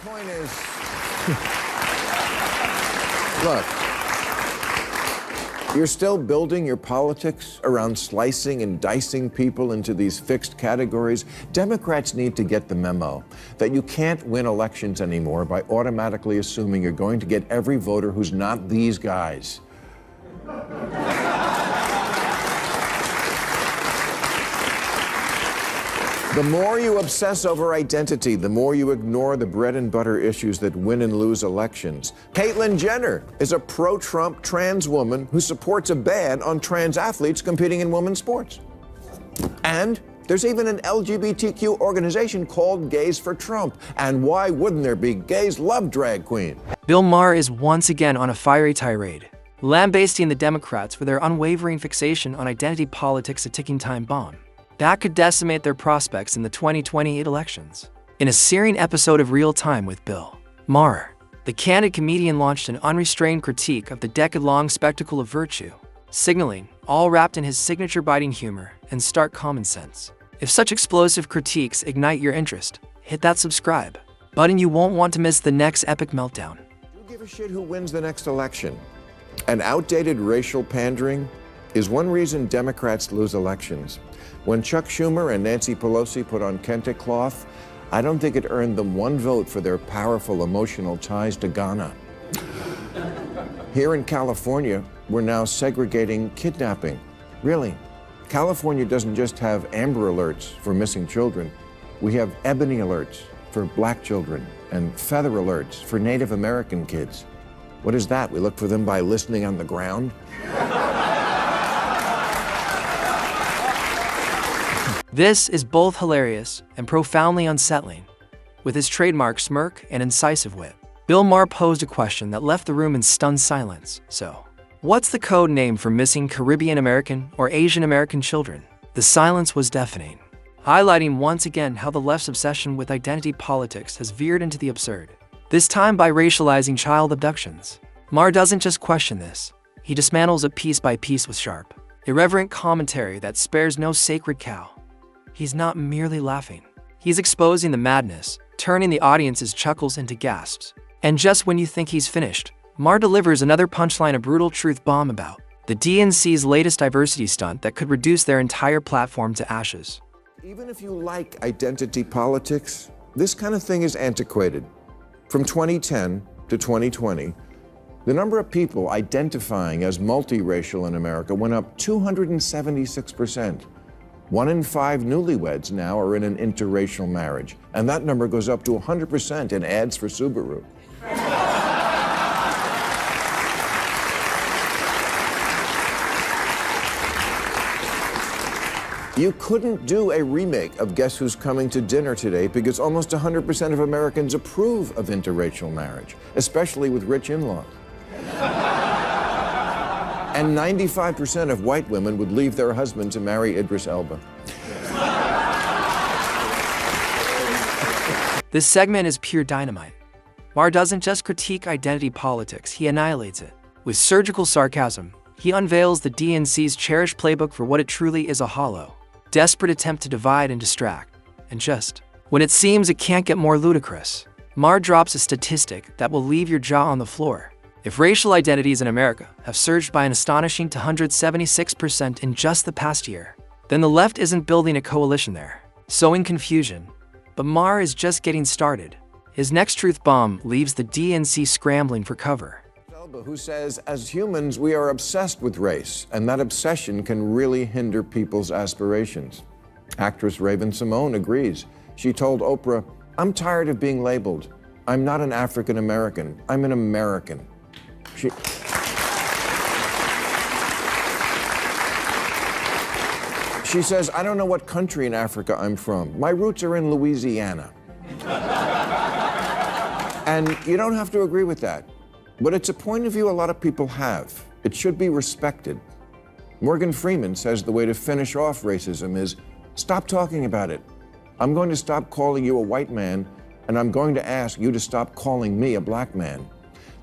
point is, look, you're still building your politics around slicing and dicing people into these fixed categories. Democrats need to get the memo that you can't win elections anymore by automatically assuming you're going to get every voter who's not these guys. The more you obsess over identity, the more you ignore the bread and butter issues that win and lose elections. Caitlyn Jenner is a pro-Trump trans woman who supports a ban on trans athletes competing in women's sports. And there's even an LGBTQ organization called Gays for Trump. And why wouldn't there be? Gays love drag queen. Bill Maher is once again on a fiery tirade, lambasting the Democrats for their unwavering fixation on identity politics, a ticking time bomb that could decimate their prospects in the 2028 elections. In a searing episode of Real Time with Bill Maher, the candid comedian launched an unrestrained critique of the decade-long spectacle of virtue, signaling, all wrapped in his signature biting humor and stark common sense. If such explosive critiques ignite your interest, hit that subscribe button. You won't want to miss the next epic meltdown. You give a shit who wins the next election. And outdated racial pandering is one reason Democrats lose elections. When Chuck Schumer and Nancy Pelosi put on kente cloth, I don't think it earned them one vote for their powerful emotional ties to Ghana. Here in California, we're now segregating kidnapping. Really, California doesn't just have Amber Alerts for missing children. We have Ebony Alerts for black children and Feather Alerts for Native American kids. What is that? We look for them by listening on the ground? This is both hilarious and profoundly unsettling. With his trademark smirk and incisive wit, Bill Maher posed a question that left the room in stunned silence. So, what's the code name for missing Caribbean American or Asian American children? The silence was deafening, highlighting once again how the left's obsession with identity politics has veered into the absurd, this time by racializing child abductions. Maher doesn't just question this, he dismantles it piece by piece with sharp, irreverent commentary that spares no sacred cow. He's not merely laughing. He's exposing the madness, turning the audience's chuckles into gasps. And just when you think he's finished, Maher delivers another punchline, a brutal truth bomb about the DNC's latest diversity stunt that could reduce their entire platform to ashes. Even if you like identity politics, this kind of thing is antiquated. From 2010 to 2020, the number of people identifying as multiracial in America went up 276%. 1 in 5 newlyweds now are in an interracial marriage, and that number goes up to 100% in ads for Subaru. You couldn't do a remake of Guess Who's Coming to Dinner today because almost 100% of Americans approve of interracial marriage, especially with rich in-laws. And 95% of white women would leave their husband to marry Idris Elba. This segment is pure dynamite. Maher doesn't just critique identity politics, he annihilates it. With surgical sarcasm, he unveils the DNC's cherished playbook for what it truly is: a hollow, desperate attempt to divide and distract. And just when it seems it can't get more ludicrous, Maher drops a statistic that will leave your jaw on the floor. If racial identities in America have surged by an astonishing 276% in just the past year, then the left isn't building a coalition there, sowing confusion. But Maher is just getting started. His next truth bomb leaves the DNC scrambling for cover. Elba, who says, as humans, we are obsessed with race, and that obsession can really hinder people's aspirations. Actress Raven-Symoné agrees. She told Oprah, "I'm tired of being labeled. I'm not an African American. I'm an American." She says, "I don't know what country in Africa I'm from. My roots are in Louisiana." And you don't have to agree with that, but it's a point of view a lot of people have. It should be respected. Morgan Freeman says the way to finish off racism is stop talking about it. I'm going to stop calling you a white man, and I'm going to ask you to stop calling me a black man.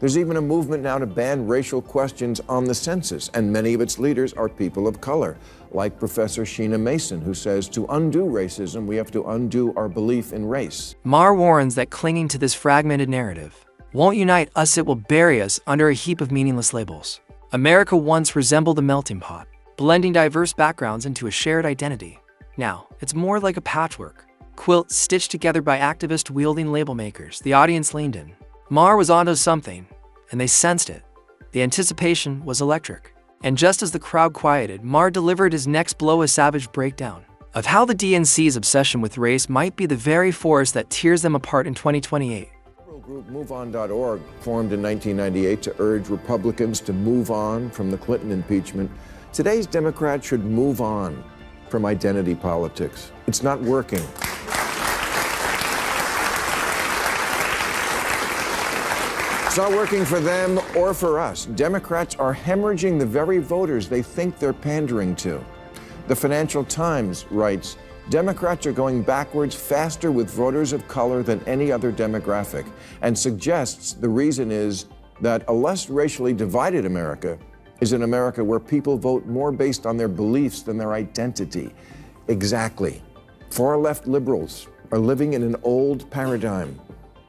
There's even a movement now to ban racial questions on the census, and many of its leaders are people of color, like Professor Sheena Mason, who says to undo racism, we have to undo our belief in race. Maher warns that clinging to this fragmented narrative won't unite us, it will bury us under a heap of meaningless labels. America once resembled a melting pot, blending diverse backgrounds into a shared identity. Now, it's more like a patchwork quilt stitched together by activist-wielding label makers. The audience leaned in. Maher was onto something, and they sensed it. The anticipation was electric. And just as the crowd quieted, Maher delivered his next blow, a savage breakdown of how the DNC's obsession with race might be the very force that tears them apart in 2028. Group MoveOn.org, formed in 1998 to urge Republicans to move on from the Clinton impeachment. Today's Democrats should move on from identity politics. It's not working. It's not working for them or for us. Democrats are hemorrhaging the very voters they think they're pandering to. The Financial Times writes, Democrats are going backwards faster with voters of color than any other demographic, and suggests the reason is that a less racially divided America is an America where people vote more based on their beliefs than their identity. Exactly. Far-left liberals are living in an old paradigm.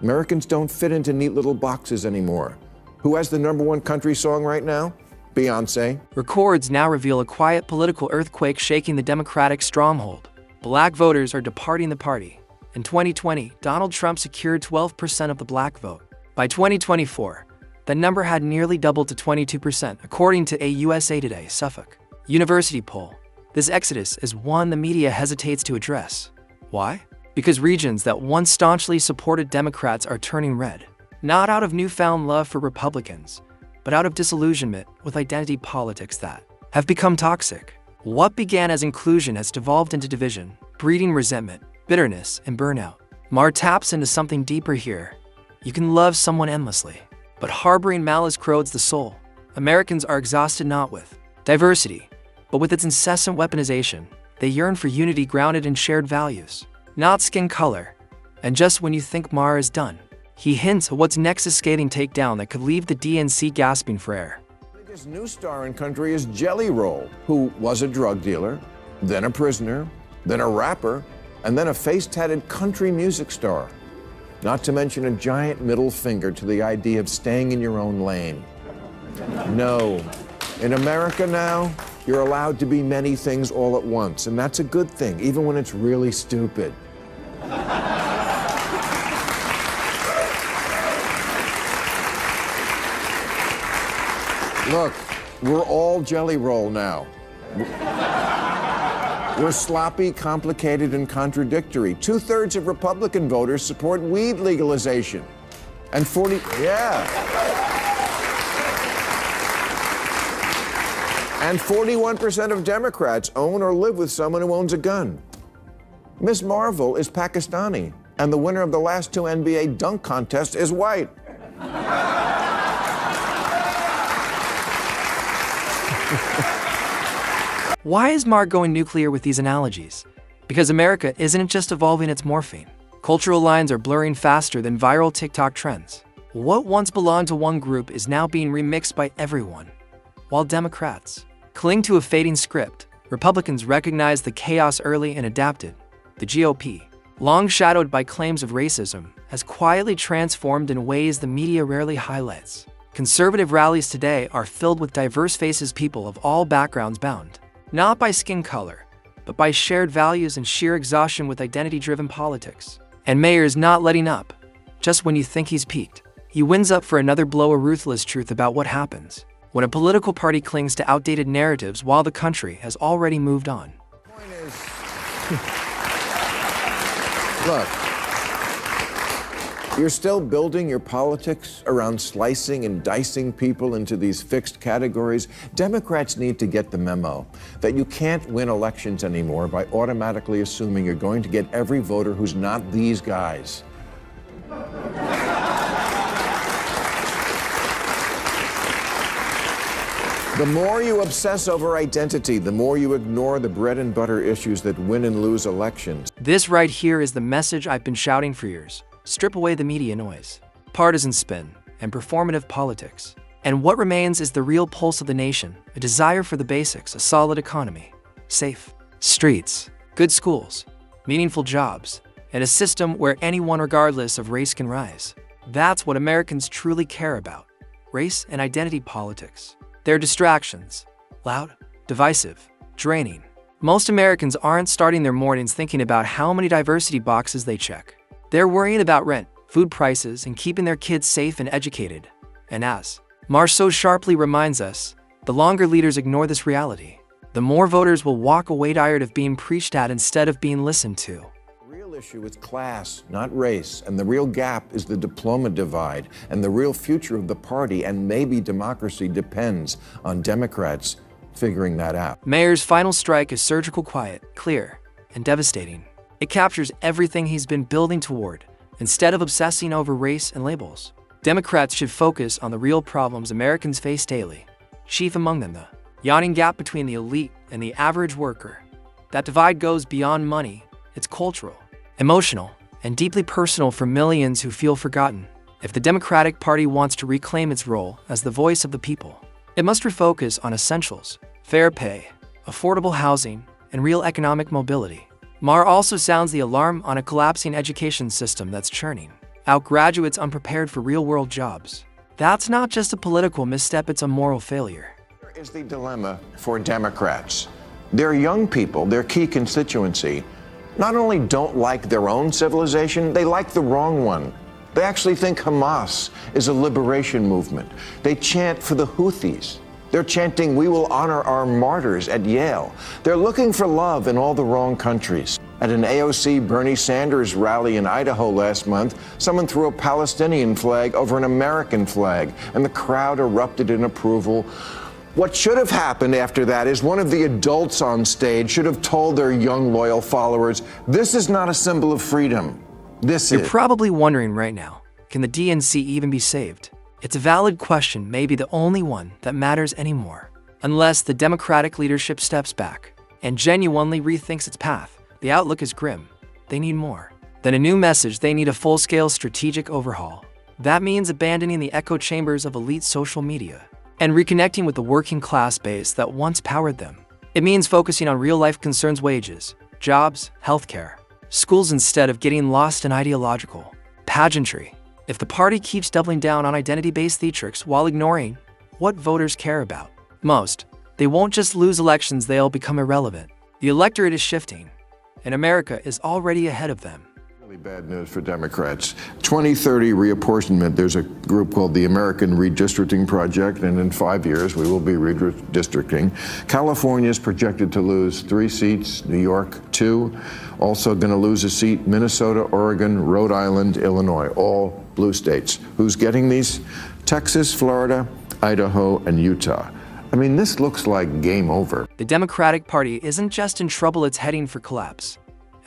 Americans don't fit into neat little boxes anymore. Who has the #1 country song right now? Beyonce. Records now reveal a quiet political earthquake shaking the Democratic stronghold. Black voters are departing the party. In 2020, Donald Trump secured 12% of the black vote. By 2024, the number had nearly doubled to 22%, according to a USA Today Suffolk University poll. This exodus is one the media hesitates to address. Why? Because regions that once staunchly supported Democrats are turning red, not out of newfound love for Republicans, but out of disillusionment with identity politics that have become toxic. What began as inclusion has devolved into division, breeding resentment, bitterness, and burnout. Maher taps into something deeper here. You can love someone endlessly, but harboring malice corrodes the soul. Americans are exhausted not with diversity, but with its incessant weaponization. They yearn for unity grounded in shared values, not skin color. And just when you think Maher is done, he hints at what's next, a scathing takedown that could leave the DNC gasping for air. The biggest new star in country is Jelly Roll, who was a drug dealer, then a prisoner, then a rapper, and then a face-tatted country music star. Not to mention a giant middle finger to the idea of staying in your own lane. No. In America now, you're allowed to be many things all at once, and that's a good thing, even when it's really stupid. Look, we're all Jelly Roll now. We're sloppy, complicated, and contradictory. 2/3 of Republican voters support weed legalization. And 41% of Democrats own or live with someone who owns a gun. Miss Marvel is Pakistani, and the winner of the last 2 NBA dunk contests is white. Why is Maher going nuclear with these analogies? Because America isn't just evolving, it's morphing. Cultural lines are blurring faster than viral TikTok trends. What once belonged to one group is now being remixed by everyone. While Democrats cling to a fading script, Republicans recognize the chaos early and adapted. The GOP, long shadowed by claims of racism, has quietly transformed in ways the media rarely highlights. Conservative rallies today are filled with diverse faces, people of all backgrounds bound, not by skin color, but by shared values and sheer exhaustion with identity-driven politics. And Maher is not letting up. Just when you think he's peaked, he wins up for another blow, a ruthless truth about what happens when a political party clings to outdated narratives while the country has already moved on. The point is, look, you're still building your politics around slicing and dicing people into these fixed categories. Democrats need to get the memo that you can't win elections anymore by automatically assuming you're going to get every voter who's not these guys. The more you obsess over identity, the more you ignore the bread and butter issues that win and lose elections. This right here is the message I've been shouting for years. Strip away the media noise, partisan spin, and performative politics. And what remains is the real pulse of the nation, a desire for the basics, a solid economy, safe streets, good schools, meaningful jobs, and a system where anyone regardless of race can rise. That's what Americans truly care about, race and identity politics. They're distractions, loud, divisive, draining. Most Americans aren't starting their mornings thinking about how many diversity boxes they check. They're worrying about rent, food prices, and keeping their kids safe and educated. And as Maher so sharply reminds us, the longer leaders ignore this reality, the more voters will walk away tired of being preached at instead of being listened to. The real issue is class, not race, and the real gap is the diploma divide, and the real future of the party and maybe democracy depends on Democrats figuring that out. Maher's final strike is surgical, quiet, clear, and devastating. It captures everything he's been building toward. Instead of obsessing over race and labels, Democrats should focus on the real problems Americans face daily. Chief among them, the yawning gap between the elite and the average worker. That divide goes beyond money. It's cultural, emotional, and deeply personal for millions who feel forgotten. If the Democratic Party wants to reclaim its role as the voice of the people, it must refocus on essentials, fair pay, affordable housing, and real economic mobility. Maher also sounds the alarm on a collapsing education system that's churning out graduates unprepared for real-world jobs. That's not just a political misstep, it's a moral failure. Here is the dilemma for Democrats. Their young people, their key constituency, not only don't like their own civilization, they like the wrong one. They actually think Hamas is a liberation movement. They chant for the Houthis. They're chanting, "We will honor our martyrs" at Yale. They're looking for love in all the wrong countries. At an AOC Bernie Sanders rally in Idaho last month, someone threw a Palestinian flag over an American flag, and the crowd erupted in approval. What should have happened after that is one of the adults on stage should have told their young, loyal followers, "This is not a symbol of freedom. You're probably wondering right now, can the DNC even be saved? It's a valid question, maybe the only one that matters anymore. Unless the Democratic leadership steps back and genuinely rethinks its path, the outlook is grim. They need more than a new message. They need a full-scale strategic overhaul. That means abandoning the echo chambers of elite social media and reconnecting with the working class base that once powered them. It means focusing on real-life concerns, wages, jobs, healthcare, schools, instead of getting lost in ideological pageantry. If the party keeps doubling down on identity-based theatrics while ignoring what voters care about most, they won't just lose elections, they'll become irrelevant. The electorate is shifting, and America is already ahead of them. Really bad news for Democrats. 2030 reapportionment, there's a group called the American Redistricting Project, and in 5 years we will be redistricting. California is projected to lose 3 seats, New York 2, also going to lose a seat, Minnesota, Oregon, Rhode Island, Illinois, all blue states. Who's getting these? Texas, Florida, Idaho, and Utah. I mean, this looks like game over. The Democratic Party isn't just in trouble, it's heading for collapse.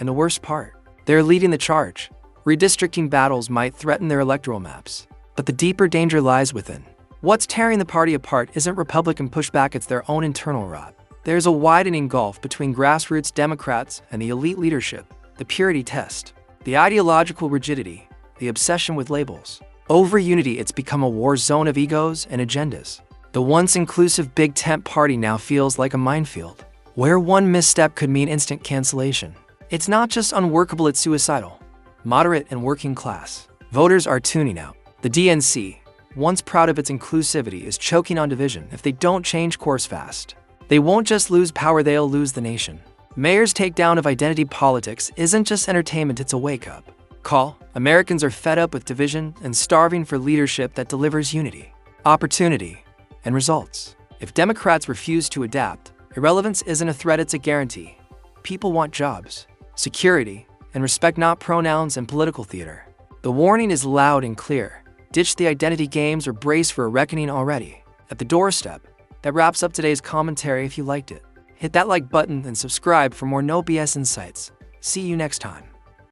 And the worst part, they're leading the charge. Redistricting battles might threaten their electoral maps, but the deeper danger lies within. What's tearing the party apart isn't Republican pushback, it's their own internal rot. There's a widening gulf between grassroots Democrats and the elite leadership, the purity test, the ideological rigidity, the obsession with labels. Over unity, it's become a war zone of egos and agendas. The once inclusive big tent party now feels like a minefield, where one misstep could mean instant cancellation. It's not just unworkable, it's suicidal. Moderate and working class voters are tuning out. The DNC, once proud of its inclusivity, is choking on division. If they don't change course fast, they won't just lose power, they'll lose the nation. Maher's takedown of identity politics isn't just entertainment, it's a wake-up call. Americans are fed up with division and starving for leadership that delivers unity, opportunity, and results. If Democrats refuse to adapt, irrelevance isn't a threat, it's a guarantee. People want jobs, security, and respect, not pronouns and political theater. The warning is loud and clear. Ditch the identity games or brace for a reckoning already at the doorstep. That wraps up today's commentary. If you liked it, hit that like button and subscribe for more no BS insights. See you next time.